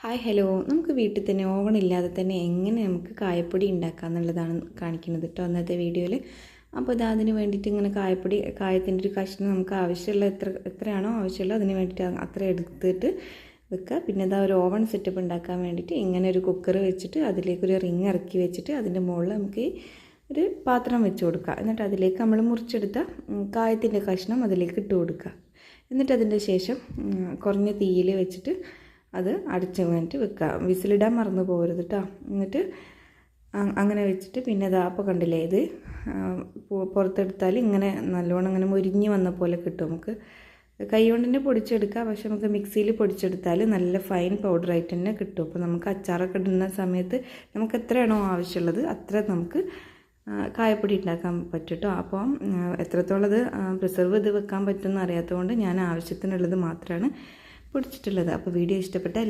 Hi hello, നമുക്ക് വീട്ടിൽ തന്നെ ഓവൺ ഇല്ലാതെ തന്നെ എങ്ങനെ നമുക്ക് കായപ്പൊടി ഉണ്ടാക്കാം എന്നുള്ളതാണ് കാണിക്കുന്നത് കേട്ടോ അന്നത്തെ വീഡിയോയിൽ. അപ്പോൾ അതിന് വേണ്ടിയിട്ട് ഇങ്ങനെ കായത്തിൻ്റെ ഒരു കഷ്ണം നമുക്ക് ആവശ്യമുള്ള എത്രയാണോ ആവശ്യമുള്ളത് അതിന് വേണ്ടിയിട്ട് അത്ര എടുത്തിട്ട് വെക്കുക. പിന്നെ ഒരു ഓവൺ സെറ്റപ്പ് ഉണ്ടാക്കാൻ വേണ്ടിയിട്ട് ഇങ്ങനെ ഒരു കുക്കർ വെച്ചിട്ട് അതിലേക്കൊരു റിങ് ഇറക്കി വെച്ചിട്ട് അതിൻ്റെ മുകളിൽ നമുക്ക് ഒരു പാത്രം വെച്ച് കൊടുക്കുക. എന്നിട്ട് അതിലേക്ക് നമ്മൾ മുറിച്ചെടുത്ത കായത്തിൻ്റെ കഷ്ണം അതിലേക്ക് ഇട്ട് കൊടുക്കുക. എന്നിട്ട് അതിൻ്റെ ശേഷം കുറഞ്ഞ തീയിൽ വെച്ചിട്ട് അത് അടച്ച് വേണ്ടിയിട്ട് വെക്കുക. വിസിലിടാൻ മറന്നു പോകരുത് കേട്ടോ. എന്നിട്ട് അങ്ങനെ വെച്ചിട്ട് പിന്നെ അപ്പോൾ കണ്ടില്ലേ, ഇത് പുറത്തെടുത്താൽ ഇങ്ങനെ നല്ലോണം ഇങ്ങനെ മുരിഞ്ഞ് വന്ന പോലെ കിട്ടും. നമുക്ക് കൈ കൊണ്ട് തന്നെ പൊടിച്ചെടുക്കാം, പക്ഷെ നമുക്ക് മിക്സിയിൽ പൊടിച്ചെടുത്താൽ നല്ല ഫൈൻ പൗഡറായിട്ട് തന്നെ കിട്ടും. അപ്പോൾ നമുക്ക് അച്ചാറൊക്കെ ഇടുന്ന സമയത്ത് നമുക്ക് എത്രയാണോ ആവശ്യമുള്ളത് അത്ര നമുക്ക് കായപ്പൊടി ഉണ്ടാക്കാൻ പറ്റും കേട്ടോ. അപ്പം എത്രത്തോളം അത് പ്രിസർവ് ചെയ്ത് വെക്കാൻ പറ്റുമെന്ന് അറിയാത്തതുകൊണ്ട് ഞാൻ ആവശ്യത്തിനുള്ളത് മാത്രമാണ് പൊടിച്ചിട്ടുള്ളത്. അപ്പോൾ വീഡിയോ ഇഷ്ടപ്പെട്ടാൽ